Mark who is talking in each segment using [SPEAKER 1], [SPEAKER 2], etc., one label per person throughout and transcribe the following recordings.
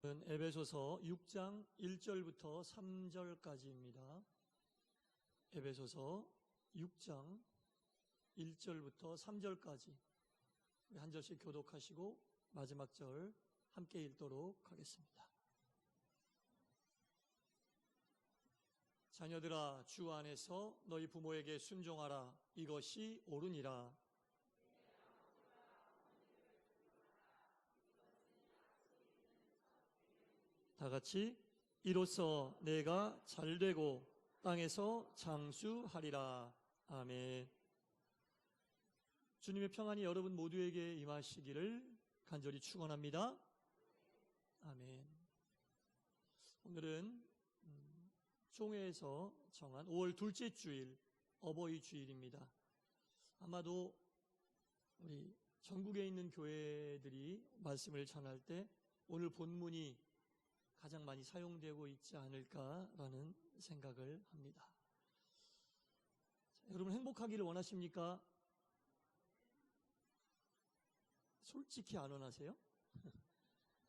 [SPEAKER 1] 에베소서 6장 1절부터 3절까지입니다. 에베소서 6장 1절부터 3절까지 한 절씩 교독하시고 마지막 절 함께 읽도록 하겠습니다. 자녀들아, 주 안에서 너희 부모에게 순종하라. 이것이 옳으니라. 다 같이 이로써 내가 잘되고 땅에서 장수하리라. 아멘. 주님의 평안이 여러분 모두에게 임하시기를 간절히 축원합니다. 아멘. 오늘은 총회에서 정한 5월 둘째 주일 어버이 주일입니다. 아마도 우리 전국에 있는 교회들이 말씀을 전할 때 오늘 본문이 가장 많이 사용되고 있지 않을까라는 생각을 합니다. 자, 여러분 행복하기를 원하십니까? 솔직히 안 원하세요?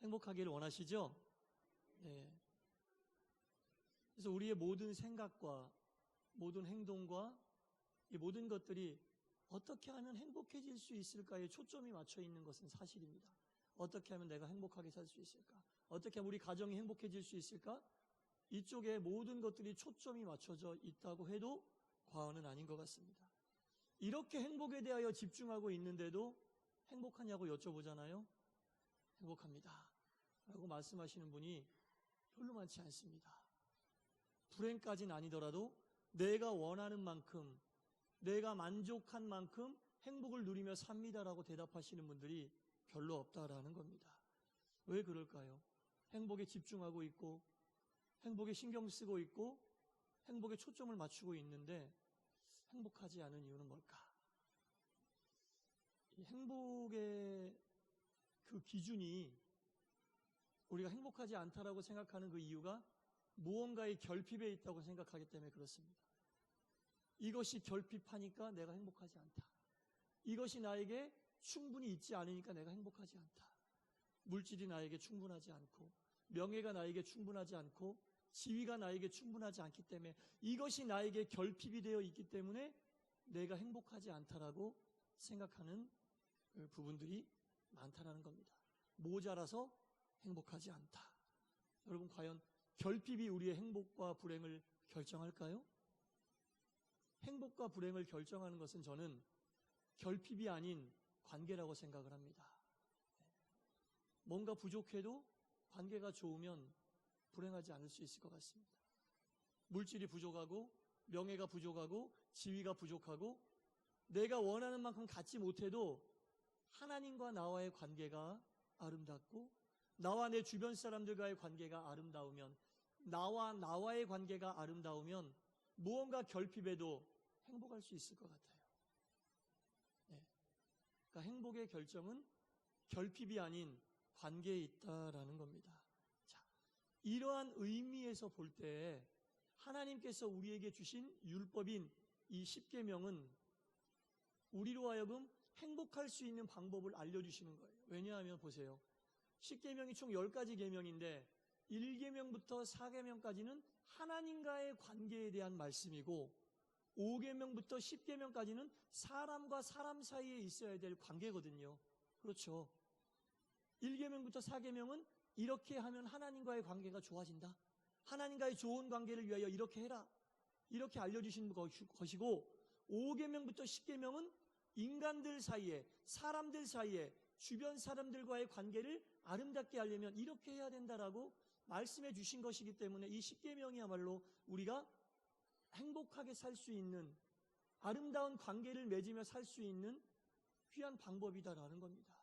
[SPEAKER 1] 행복하기를 원하시죠? 네. 그래서 우리의 모든 생각과 모든 행동과 이 모든 것들이 어떻게 하면 행복해질 수 있을까에 초점이 맞춰 있는 것은 사실입니다. 어떻게 하면 내가 행복하게 살 수 있을까? 어떻게 하면 우리 가정이 행복해질 수 있을까? 이쪽에 모든 것들이 초점이 맞춰져 있다고 해도 과언은 아닌 것 같습니다. 이렇게 행복에 대하여 집중하고 있는데도 행복하냐고 여쭤보잖아요. 행복합니다 라고 말씀하시는 분이 별로 많지 않습니다. 불행까지는 아니더라도 내가 원하는 만큼, 내가 만족한 만큼 행복을 누리며 삽니다라고 대답하시는 분들이 별로 없다라는 겁니다. 왜 그럴까요? 행복에 집중하고 있고 행복에 신경 쓰고 있고 행복에 초점을 맞추고 있는데 행복하지 않은 이유는 뭘까? 이 행복의 그 기준이 우리가 행복하지 않다라고 생각하는 그 이유가 무언가의 결핍에 있다고 생각하기 때문에 그렇습니다. 이것이 결핍하니까 내가 행복하지 않다. 이것이 나에게 충분히 있지 않으니까 내가 행복하지 않다. 물질이 나에게 충분하지 않고 명예가 나에게 충분하지 않고 지위가 나에게 충분하지 않기 때문에 이것이 나에게 결핍이 되어 있기 때문에 내가 행복하지 않다라고 생각하는 부분들이 많다라는 겁니다. 모자라서 행복하지 않다. 여러분 과연 결핍이 우리의 행복과 불행을 결정할까요? 행복과 불행을 결정하는 것은 저는 결핍이 아닌 관계라고 생각을 합니다. 뭔가 부족해도 관계가 좋으면 불행하지 않을 수 있을 것 같습니다. 물질이 부족하고 명예가 부족하고 지위가 부족하고 내가 원하는 만큼 갖지 못해도 하나님과 나와의 관계가 아름답고 나와 내 주변 사람들과의 관계가 아름다우면 나와의 관계가 아름다우면 무언가 결핍에도 행복할 수 있을 것 같아요. 그러니까 행복의 결정은 결핍이 아닌 관계에 있다라는 겁니다. 자, 이러한 의미에서 볼 때 하나님께서 우리에게 주신 율법인 이 10계명은 우리로 하여금 행복할 수 있는 방법을 알려주시는 거예요. 왜냐하면 보세요. 10계명이 총 10가지 계명인데 1계명부터 4계명까지는 하나님과의 관계에 대한 말씀이고 5계명부터 10계명까지는 사람과 사람 사이에 있어야 될 관계거든요. 그렇죠. 1계명부터 4계명은 이렇게 하면 하나님과의 관계가 좋아진다. 하나님과의 좋은 관계를 위하여 이렇게 해라. 이렇게 알려주신 것이고 5계명부터 10계명은 인간들 사이에, 사람들 사이에, 주변 사람들과의 관계를 아름답게 하려면 이렇게 해야 된다라고 말씀해 주신 것이기 때문에 이 10계명이야말로 우리가 행복하게 살 수 있는 아름다운 관계를 맺으며 살 수 있는 귀한 방법이다라는 겁니다.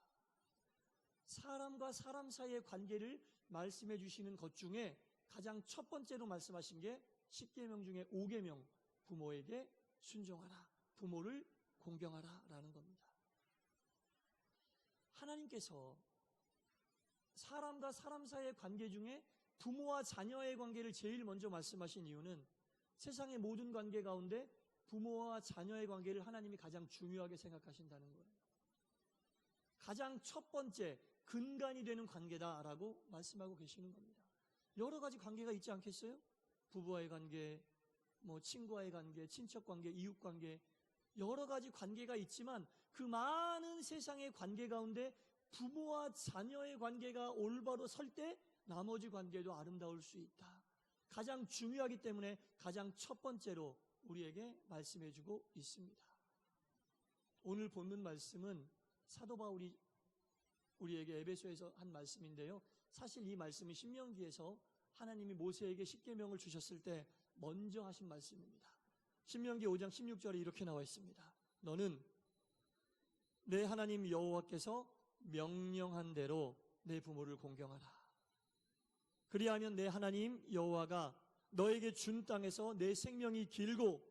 [SPEAKER 1] 사람과 사람 사이의 관계를 말씀해 주시는 것 중에 가장 첫 번째로 말씀하신 게 10계명 중에 5계명, 부모에게 순종하라, 부모를 공경하라 라는 겁니다. 하나님께서 사람과 사람 사이의 관계 중에 부모와 자녀의 관계를 제일 먼저 말씀하신 이유는 세상의 모든 관계 가운데 부모와 자녀의 관계를 하나님이 가장 중요하게 생각하신다는 거예요. 가장 첫 번째, 근간이 되는 관계다라고 말씀하고 계시는 겁니다. 여러 가지 관계가 있지 않겠어요? 부부와의 관계, 친구와의 관계, 친척 관계, 이웃 관계, 여러 가지 관계가 있지만 그 많은 세상의 관계 가운데 부모와 자녀의 관계가 올바로 설 때 나머지 관계도 아름다울 수 있다. 가장 중요하기 때문에 가장 첫 번째로 우리에게 말씀해주고 있습니다. 오늘 본문 말씀은 사도 바울이 우리에게 에베소에서 한 말씀인데요. 사실 이 말씀은 신명기에서 하나님이 모세에게 십계명을 주셨을 때 먼저 하신 말씀입니다. 신명기 5장 16절에 이렇게 나와 있습니다. 너는 내 하나님 여호와께서 명령한 대로 내 부모를 공경하라. 그리하면 내 하나님 여호와가 너에게 준 땅에서 내 생명이 길고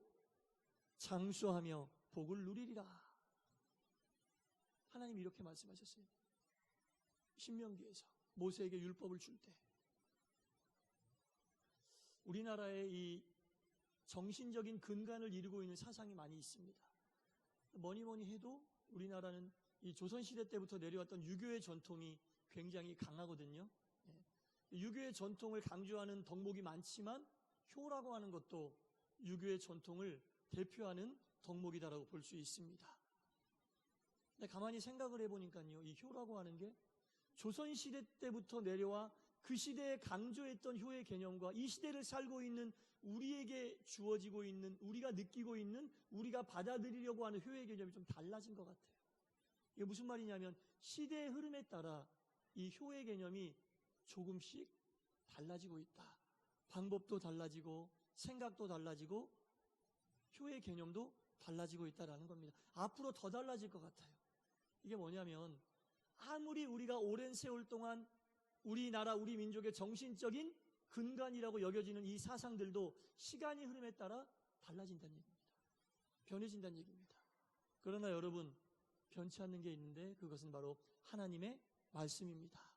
[SPEAKER 1] 장수하며 복을 누리리라. 하나님이 이렇게 말씀하셨어요. 신명기에서 모세에게 율법을 줄 때. 우리나라의 이 정신적인 근간을 이루고 있는 사상이 많이 있습니다. 뭐니 해도 우리나라는 이 조선시대 때부터 내려왔던 유교의 전통이 굉장히 강하거든요. 유교의 전통을 강조하는 덕목이 많지만 효라고 하는 것도 유교의 전통을 대표하는 덕목이다라고 볼 수 있습니다. 근데 가만히 생각을 해보니까요, 이 효라고 하는 게 조선시대 때부터 내려와 그 시대에 강조했던 효의 개념과 이 시대를 살고 있는 우리에게 주어지고 있는, 우리가 느끼고 있는, 우리가 받아들이려고 하는 효의 개념이 좀 달라진 것 같아요. 이게 무슨 말이냐면 시대의 흐름에 따라 이 효의 개념이 조금씩 달라지고 있다. 방법도 달라지고 생각도 달라지고 효의 개념도 달라지고 있다는 겁니다. 앞으로 더 달라질 것 같아요. 이게 뭐냐면 아무리 우리가 오랜 세월 동안 우리나라, 우리 민족의 정신적인 근간이라고 여겨지는 이 사상들도 시간이 흐름에 따라 달라진다는 얘기입니다. 변해진다는 얘기입니다. 그러나 여러분, 변치 않는 게 있는데 그것은 바로 하나님의 말씀입니다.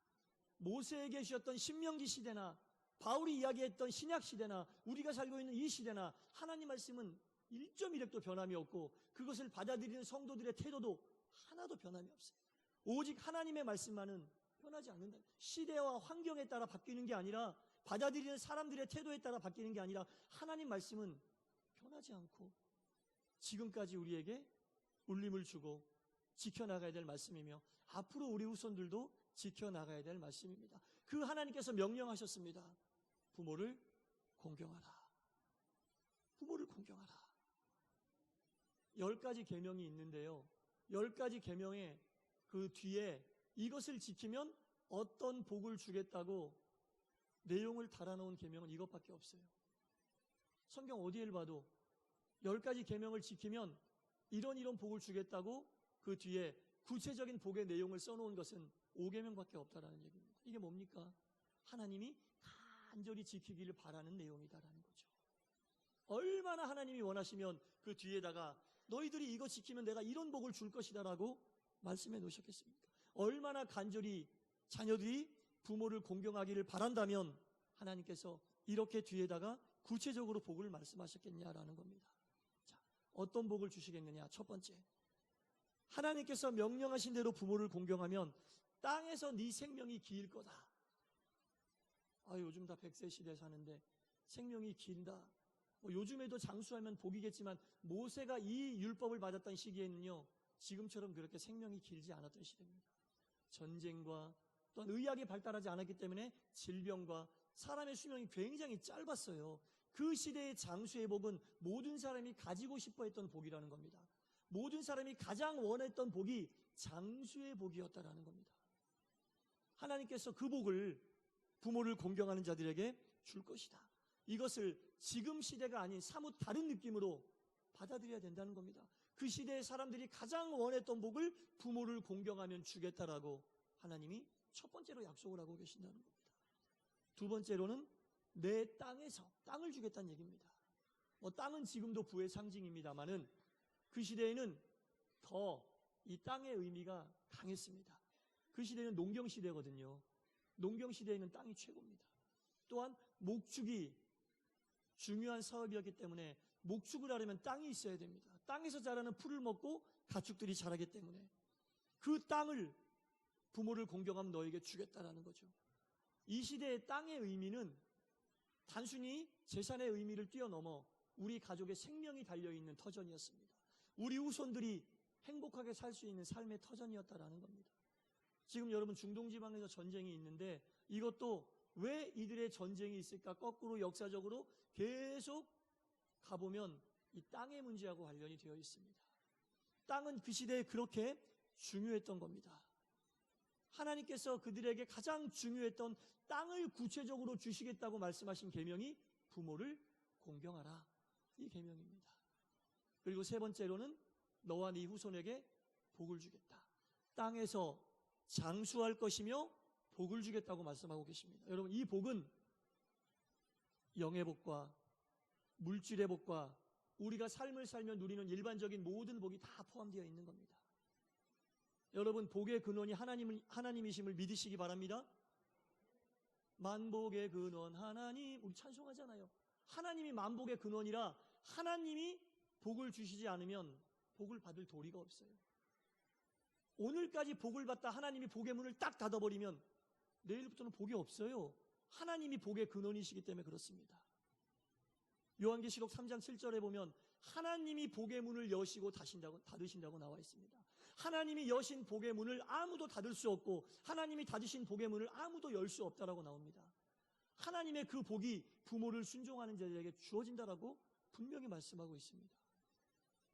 [SPEAKER 1] 모세에게 주셨던 신명기 시대나 바울이 이야기했던 신약 시대나 우리가 살고 있는 이 시대나 하나님 말씀은 1.1획도 변함이 없고 그것을 받아들이는 성도들의 태도도 하나도 변함이 없어요. 오직 하나님의 말씀만은 변하지 않는다. 시대와 환경에 따라 바뀌는 게 아니라 받아들이는 사람들의 태도에 따라 바뀌는 게 아니라 하나님 말씀은 변하지 않고 지금까지 우리에게 울림을 주고 지켜나가야 될 말씀이며 앞으로 우리 후손들도 지켜나가야 될 말씀입니다. 그 하나님께서 명령하셨습니다. 부모를 공경하라. 부모를 공경하라. 10가지 계명이 있는데요. 10가지 계명의 그 뒤에 이것을 지키면 어떤 복을 주겠다고 내용을 달아놓은 계명은 이것밖에 없어요. 성경 어디를 봐도 10가지 계명을 지키면 이런 복을 주겠다고 그 뒤에 구체적인 복의 내용을 써놓은 것은 5계명밖에 없다라는 얘기입니다. 이게 뭡니까? 하나님이 간절히 지키기를 바라는 내용이다라는 거죠. 얼마나 하나님이 원하시면 그 뒤에다가 너희들이 이거 지키면 내가 이런 복을 줄 것이다라고 말씀해 놓으셨겠습니까? 얼마나 간절히 자녀들이 부모를 공경하기를 바란다면 하나님께서 이렇게 뒤에다가 구체적으로 복을 말씀하셨겠냐라는 겁니다. 자, 어떤 복을 주시겠느냐? 첫 번째, 하나님께서 명령하신 대로 부모를 공경하면 땅에서 네 생명이 길 거다. 요즘 다 100세 시대 사는데 생명이 길다. 요즘에도 장수하면 복이겠지만 모세가 이 율법을 받았던 시기에는요, 지금처럼 그렇게 생명이 길지 않았던 시대입니다. 전쟁과 또한 의학이 발달하지 않았기 때문에 질병과 사람의 수명이 굉장히 짧았어요. 그 시대의 장수의 복은 모든 사람이 가지고 싶어 했던 복이라는 겁니다. 모든 사람이 가장 원했던 복이 장수의 복이었다라는 겁니다. 하나님께서 그 복을 부모를 공경하는 자들에게 줄 것이다. 이것을 지금 시대가 아닌 사뭇 다른 느낌으로 받아들여야 된다는 겁니다. 그 시대의 사람들이 가장 원했던 복을 부모를 공경하면 주겠다라고 하나님이 첫 번째로 약속을 하고 계신다는 겁니다. 두 번째로는 내 땅에서 땅을 주겠다는 얘기입니다. 땅은 지금도 부의 상징입니다만은 그 시대에는 더 이 땅의 의미가 강했습니다. 그 시대는 농경시대거든요. 농경시대에는 땅이 최고입니다. 또한 목축이 중요한 사업이었기 때문에 목축을 하려면 땅이 있어야 됩니다. 땅에서 자라는 풀을 먹고 가축들이 자라기 때문에 그 땅을 부모를 공경하면 너에게 주겠다라는 거죠. 이 시대의 땅의 의미는 단순히 재산의 의미를 뛰어넘어 우리 가족의 생명이 달려있는 터전이었습니다. 우리 후손들이 행복하게 살 수 있는 삶의 터전이었다라는 겁니다. 지금 여러분 중동지방에서 전쟁이 있는데 이것도 왜 이들의 전쟁이 있을까? 거꾸로 역사적으로 계속 가보면 이 땅의 문제하고 관련이 되어 있습니다. 땅은 그 시대에 그렇게 중요했던 겁니다. 하나님께서 그들에게 가장 중요했던 땅을 구체적으로 주시겠다고 말씀하신 계명이 부모를 공경하라, 이 계명입니다. 그리고 세 번째로는 너와 네 후손에게 복을 주겠다. 땅에서 장수할 것이며 복을 주겠다고 말씀하고 계십니다. 여러분, 이 복은 영의 복과 물질의 복과 우리가 삶을 살며 누리는 일반적인 모든 복이 다 포함되어 있는 겁니다. 여러분, 복의 근원이 하나님이심을 믿으시기 바랍니다. 만복의 근원 하나님, 우리 찬송하잖아요. 하나님이 만복의 근원이라 하나님이 복을 주시지 않으면 복을 받을 도리가 없어요. 오늘까지 복을 받다 하나님이 복의 문을 딱 닫아버리면 내일부터는 복이 없어요. 하나님이 복의 근원이시기 때문에 그렇습니다. 요한계시록 3장 7절에 보면 하나님이 복의 문을 여시고 닫으신다고 나와 있습니다. 하나님이 여신 복의 문을 아무도 닫을 수 없고 하나님이 닫으신 복의 문을 아무도 열 수 없다라고 나옵니다. 하나님의 그 복이 부모를 순종하는 자들에게 주어진다라고 분명히 말씀하고 있습니다.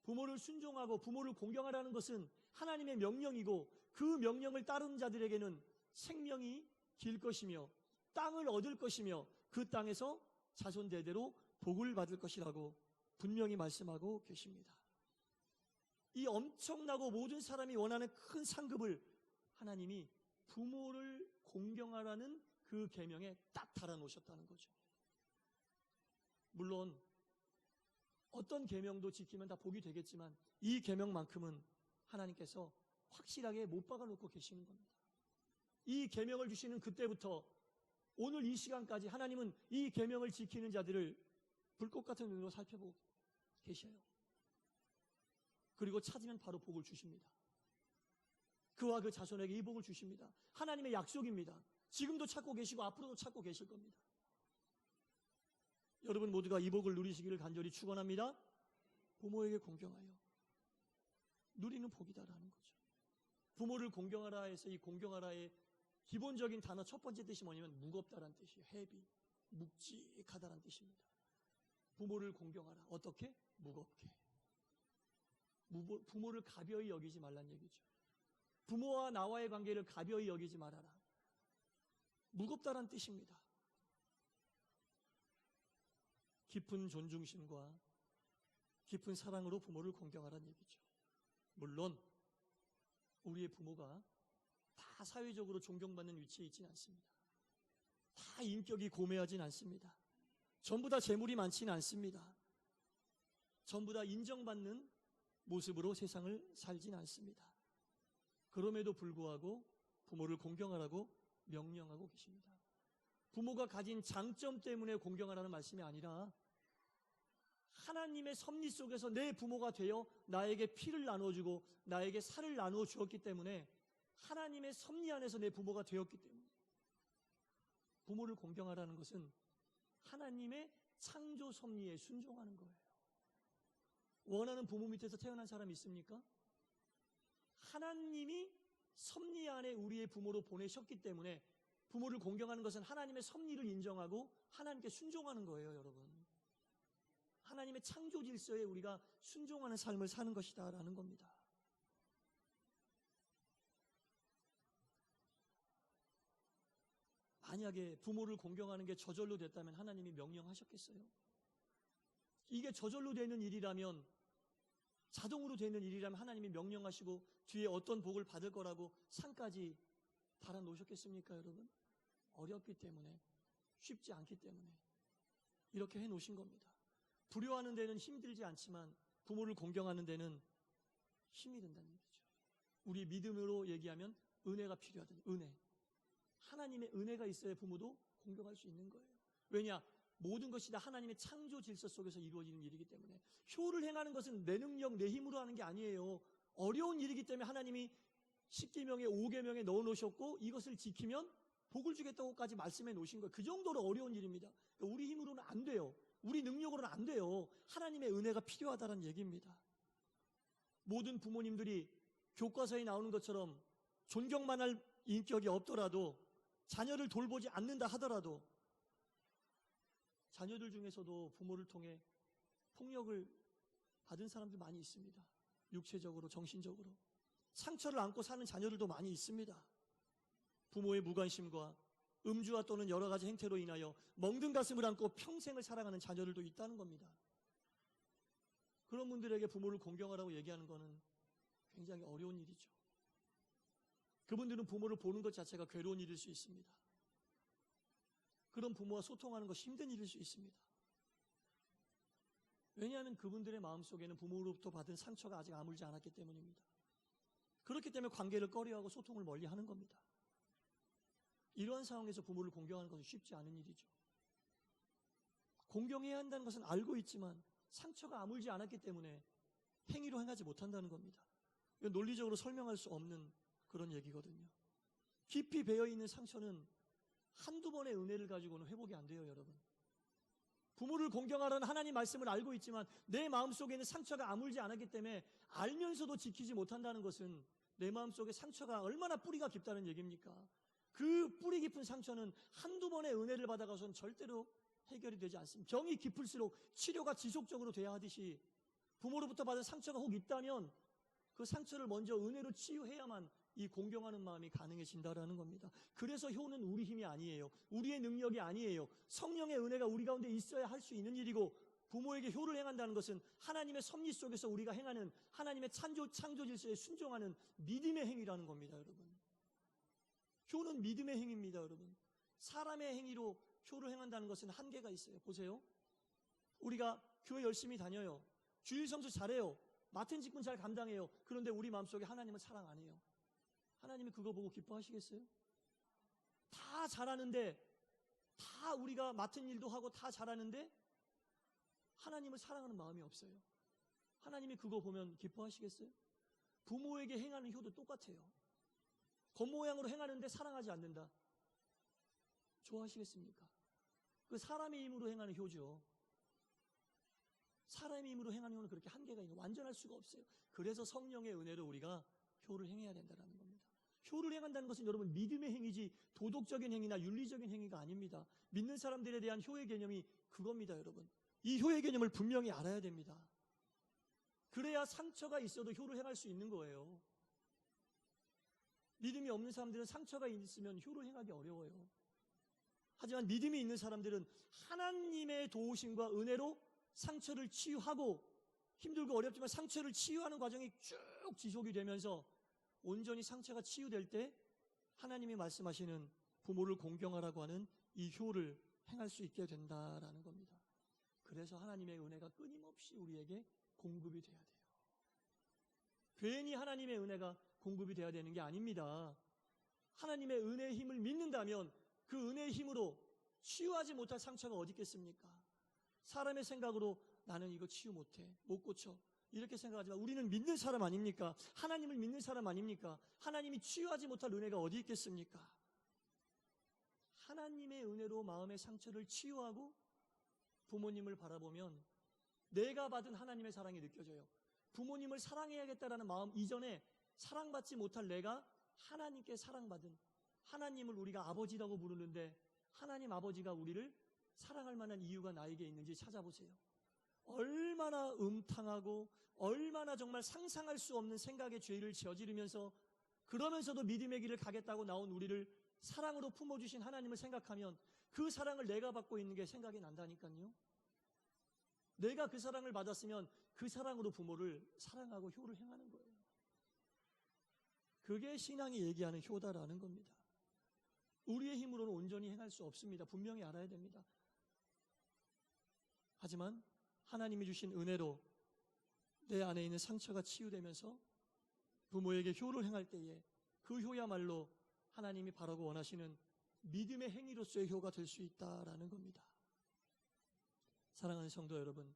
[SPEAKER 1] 부모를 순종하고 부모를 공경하라는 것은 하나님의 명령이고 그 명령을 따르는 자들에게는 생명이 길 것이며 땅을 얻을 것이며 그 땅에서 자손 대대로 복을 받을 것이라고 분명히 말씀하고 계십니다. 이 엄청나고 모든 사람이 원하는 큰 상급을 하나님이 부모를 공경하라는 그 계명에 딱 달아놓으셨다는 거죠. 물론 어떤 계명도 지키면 다 복이 되겠지만 이 계명만큼은 하나님께서 확실하게 못 박아놓고 계시는 겁니다. 이 계명을 주시는 그때부터 오늘 이 시간까지 하나님은 이 계명을 지키는 자들을 불꽃 같은 눈으로 살펴보고 계셔요. 그리고 찾으면 바로 복을 주십니다. 그와 그 자손에게 이 복을 주십니다. 하나님의 약속입니다. 지금도 찾고 계시고 앞으로도 찾고 계실 겁니다. 여러분 모두가 이 복을 누리시기를 간절히 축원합니다. 부모에게 공경하여 누리는 복이다라는 거죠. 부모를 공경하라 해서 이 공경하라의 기본적인 단어 첫 번째 뜻이 뭐냐면 무겁다라는 뜻이에요. 헤비, 묵직하다라는 뜻입니다. 부모를 공경하라. 어떻게? 무겁게. 부모를 가벼이 여기지 말란 얘기죠. 부모와 나와의 관계를 가벼이 여기지 말아라. 무겁다란 뜻입니다. 깊은 존중심과 깊은 사랑으로 부모를 공경하라는 얘기죠. 물론 우리의 부모가 다 사회적으로 존경받는 위치에 있지는 않습니다. 다 인격이 고매하진 않습니다. 전부 다 재물이 많지는 않습니다. 전부 다 인정받는 모습으로 세상을 살진 않습니다. 그럼에도 불구하고 부모를 공경하라고 명령하고 계십니다. 부모가 가진 장점 때문에 공경하라는 말씀이 아니라 하나님의 섭리 속에서 내 부모가 되어 나에게 피를 나눠주고 나에게 살을 나누어 주었기 때문에 하나님의 섭리 안에서 내 부모가 되었기 때문에 부모를 공경하라는 것은 하나님의 창조 섭리에 순종하는 거예요. 원하는 부모 밑에서 태어난 사람이 있습니까? 하나님이 섭리 안에 우리의 부모로 보내셨기 때문에 부모를 공경하는 것은 하나님의 섭리를 인정하고 하나님께 순종하는 거예요, 여러분. 하나님의 창조 질서에 우리가 순종하는 삶을 사는 것이다라는 겁니다. 만약에 부모를 공경하는 게 저절로 됐다면 하나님이 명령하셨겠어요? 이게 저절로 되는 일이라면, 자동으로 되는 일이라면 하나님이 명령하시고 뒤에 어떤 복을 받을 거라고 상까지 달아놓으셨겠습니까, 여러분? 어렵기 때문에, 쉽지 않기 때문에 이렇게 해놓으신 겁니다. 불효하는 데는 힘들지 않지만 부모를 공경하는 데는 힘이 든다는 얘기죠. 우리 믿음으로 얘기하면 은혜가 필요하다. 은혜. 하나님의 은혜가 있어야 부모도 공경할 수 있는 거예요. 왜냐? 모든 것이 다 하나님의 창조 질서 속에서 이루어지는 일이기 때문에. 효를 행하는 것은 내 능력, 내 힘으로 하는 게 아니에요. 어려운 일이기 때문에 하나님이 십계명에 5계명에 넣어 놓으셨고 이것을 지키면 복을 주겠다고까지 말씀해 놓으신 거예요. 그 정도로 어려운 일입니다. 그러니까 우리 힘으로는 안 돼요. 우리 능력으로는 안 돼요. 하나님의 은혜가 필요하다는 얘기입니다. 모든 부모님들이 교과서에 나오는 것처럼 존경만 할 인격이 없더라도, 자녀를 돌보지 않는다 하더라도 자녀들 중에서도 부모를 통해 폭력을 받은 사람들 많이 있습니다. 육체적으로, 정신적으로 상처를 안고 사는 자녀들도 많이 있습니다. 부모의 무관심과 음주와 또는 여러 가지 행태로 인하여 멍든 가슴을 안고 평생을 살아가는 자녀들도 있다는 겁니다. 그런 분들에게 부모를 공경하라고 얘기하는 것은 굉장히 어려운 일이죠. 그분들은 부모를 보는 것 자체가 괴로운 일일 수 있습니다. 그런 부모와 소통하는 것이 힘든 일일 수 있습니다. 왜냐하면 그분들의 마음속에는 부모로부터 받은 상처가 아직 아물지 않았기 때문입니다. 그렇기 때문에 관계를 꺼려하고 소통을 멀리하는 겁니다. 이러한 상황에서 부모를 공경하는 것은 쉽지 않은 일이죠. 공경해야 한다는 것은 알고 있지만 상처가 아물지 않았기 때문에 행위로 행하지 못한다는 겁니다. 이건 논리적으로 설명할 수 없는 그런 얘기거든요. 깊이 배어있는 상처는 한두 번의 은혜를 가지고는 회복이 안 돼요, 여러분. 부모를 공경하라는 하나님 말씀을 알고 있지만 내 마음속에는 상처가 아물지 않았기 때문에 알면서도 지키지 못한다는 것은 내 마음속에 상처가 얼마나 뿌리가 깊다는 얘기입니까? 그 뿌리 깊은 상처는 한두 번의 은혜를 받아가서는 절대로 해결이 되지 않습니다. 병이 깊을수록 치료가 지속적으로 돼야 하듯이 부모로부터 받은 상처가 혹 있다면 그 상처를 먼저 은혜로 치유해야만 이 공경하는 마음이 가능해진다라는 겁니다. 그래서 효는 우리 힘이 아니에요. 우리의 능력이 아니에요. 성령의 은혜가 우리 가운데 있어야 할 수 있는 일이고, 부모에게 효를 행한다는 것은 하나님의 섭리 속에서 우리가 행하는 하나님의 창조 질서에 순종하는 믿음의 행위라는 겁니다, 여러분. 효는 믿음의 행위입니다, 여러분. 사람의 행위로 효를 행한다는 것은 한계가 있어요. 보세요. 우리가 교회 열심히 다녀요. 주일 성수 잘해요. 맡은 직분 잘 감당해요. 그런데 우리 마음속에 하나님을 사랑 안 해요. 하나님이 그거 보고 기뻐하시겠어요? 다 잘하는데, 다 우리가 맡은 일도 하고 다 잘하는데 하나님을 사랑하는 마음이 없어요. 하나님이 그거 보면 기뻐하시겠어요? 부모에게 행하는 효도 똑같아요. 겉모양으로 행하는데 사랑하지 않는다. 좋아하시겠습니까? 그 사람의 힘으로 행하는 효죠. 사람의 힘으로 행하는 효는 그렇게 한계가 있는, 완전할 수가 없어요. 그래서 성령의 은혜로 우리가 효를 행해야 된다는 겁니다. 효를 행한다는 것은 여러분 믿음의 행위지 도덕적인 행위나 윤리적인 행위가 아닙니다. 믿는 사람들에 대한 효의 개념이 그겁니다, 여러분. 이 효의 개념을 분명히 알아야 됩니다. 그래야 상처가 있어도 효를 행할 수 있는 거예요. 믿음이 없는 사람들은 상처가 있으면 효를 행하기 어려워요. 하지만 믿음이 있는 사람들은 하나님의 도우심과 은혜로 상처를 치유하고, 힘들고 어렵지만 상처를 치유하는 과정이 쭉 지속이 되면서 온전히 상처가 치유될 때 하나님이 말씀하시는 부모를 공경하라고 하는 이 효를 행할 수 있게 된다라는 겁니다. 그래서 하나님의 은혜가 끊임없이 우리에게 공급이 돼야 돼요. 괜히 하나님의 은혜가 공급이 돼야 되는 게 아닙니다. 하나님의 은혜의 힘을 믿는다면 그 은혜의 힘으로 치유하지 못할 상처가 어디 있겠습니까? 사람의 생각으로 나는 이거 치유 못해, 못 고쳐, 이렇게 생각하지만 우리는 믿는 사람 아닙니까? 하나님을 믿는 사람 아닙니까? 하나님이 치유하지 못할 은혜가 어디 있겠습니까? 하나님의 은혜로 마음의 상처를 치유하고 부모님을 바라보면 내가 받은 하나님의 사랑이 느껴져요. 부모님을 사랑해야겠다라는 마음 이전에 사랑받지 못할 내가 하나님께 사랑받은, 하나님을 우리가 아버지라고 부르는데 하나님 아버지가 우리를 사랑할 만한 이유가 나에게 있는지 찾아보세요. 얼마나 음탕하고 얼마나 정말 상상할 수 없는 생각의 죄를 저지르면서 그러면서도 믿음의 길을 가겠다고 나온 우리를 사랑으로 품어주신 하나님을 생각하면 그 사랑을 내가 받고 있는 게 생각이 난다니까요. 내가 그 사랑을 받았으면 그 사랑으로 부모를 사랑하고 효를 행하는 거예요. 그게 신앙이 얘기하는 효다라는 겁니다. 우리의 힘으로는 온전히 행할 수 없습니다. 분명히 알아야 됩니다. 하지만 하나님이 주신 은혜로 내 안에 있는 상처가 치유되면서 부모에게 효를 행할 때에 그 효야말로 하나님이 바라고 원하시는 믿음의 행위로서의 효가 될 수 있다라는 겁니다. 사랑하는 성도 여러분,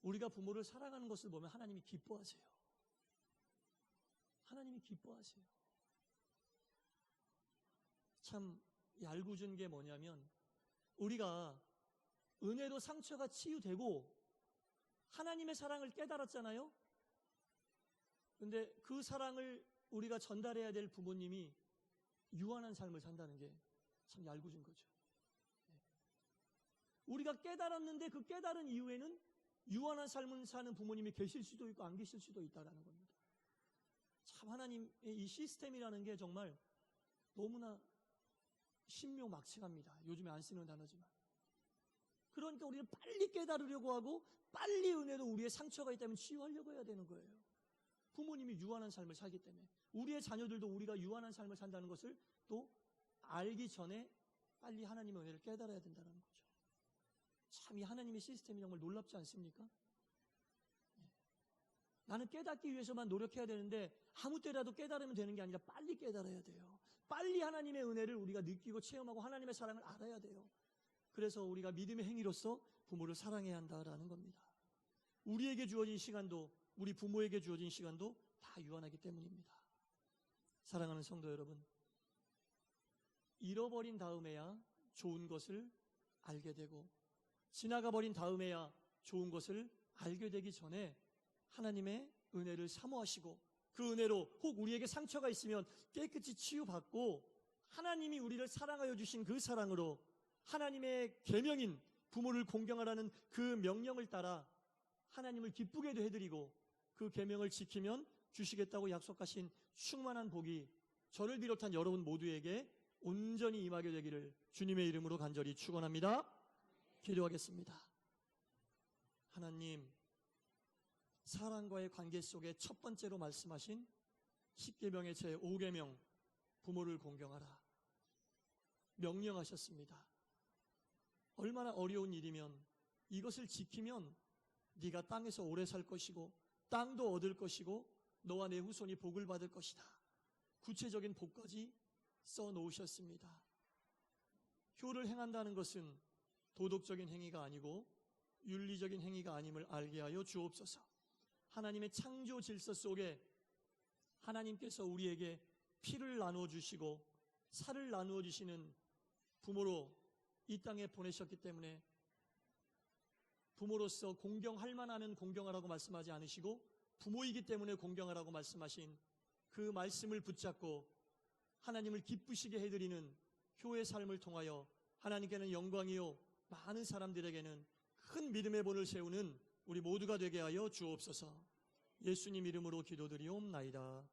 [SPEAKER 1] 우리가 부모를 사랑하는 것을 보면 하나님이 기뻐하세요. 하나님이 기뻐하세요. 참 얄궂은 게 뭐냐면 우리가 은혜로 상처가 치유되고 하나님의 사랑을 깨달았잖아요. 근데 그 사랑을 우리가 전달해야 될 부모님이 유한한 삶을 산다는 게 참 얄궂은 거죠. 우리가 깨달았는데 그 깨달은 이후에는 유한한 삶을 사는 부모님이 계실 수도 있고 안 계실 수도 있다는 겁니다. 참 하나님의 이 시스템이라는 게 정말 너무나 신묘막측합니다. 요즘에 안 쓰는 단어지만. 그러니까 우리는 빨리 깨달으려고 하고 빨리 은혜로 우리의 상처가 있다면 치유하려고 해야 되는 거예요. 부모님이 유한한 삶을 살기 때문에 우리의 자녀들도 우리가 유한한 삶을 산다는 것을 또 알기 전에 빨리 하나님의 은혜를 깨달아야 된다는 거죠. 참 이 하나님의 시스템이 정말 놀랍지 않습니까? 나는 깨닫기 위해서만 노력해야 되는데 아무 때라도 깨달으면 되는 게 아니라 빨리 깨달아야 돼요. 빨리 하나님의 은혜를 우리가 느끼고 체험하고 하나님의 사랑을 알아야 돼요. 그래서 우리가 믿음의 행위로서 부모를 사랑해야 한다라는 겁니다. 우리에게 주어진 시간도 우리 부모에게 주어진 시간도 다 유한하기 때문입니다. 사랑하는 성도 여러분, 잃어버린 다음에야 좋은 것을 알게 되고 지나가 버린 다음에야 좋은 것을 알게 되기 전에 하나님의 은혜를 사모하시고 그 은혜로 혹 우리에게 상처가 있으면 깨끗이 치유받고 하나님이 우리를 사랑하여 주신 그 사랑으로 하나님의 계명인 부모를 공경하라는 그 명령을 따라 하나님을 기쁘게도 해드리고 그 계명을 지키면 주시겠다고 약속하신 충만한 복이 저를 비롯한 여러분 모두에게 온전히 임하게 되기를 주님의 이름으로 간절히 축원합니다. 기도하겠습니다. 하나님, 사랑과의 관계 속에 첫 번째로 말씀하신 10계명의 제5계명 부모를 공경하라 명령하셨습니다. 얼마나 어려운 일이면 이것을 지키면 네가 땅에서 오래 살 것이고 땅도 얻을 것이고 너와 내 후손이 복을 받을 것이다. 구체적인 복까지 써놓으셨습니다. 효를 행한다는 것은 도덕적인 행위가 아니고 윤리적인 행위가 아님을 알게 하여 주옵소서. 하나님의 창조 질서 속에 하나님께서 우리에게 피를 나누어 주시고 살을 나누어 주시는 부모로 이 땅에 보내셨기 때문에 부모로서 공경할 만하면 공경하라고 말씀하지 않으시고 부모이기 때문에 공경하라고 말씀하신 그 말씀을 붙잡고 하나님을 기쁘시게 해드리는 효의 삶을 통하여 하나님께는 영광이요 많은 사람들에게는 큰 믿음의 본을 세우는 우리 모두가 되게 하여 주옵소서. 예수님 이름으로 기도드리옵나이다.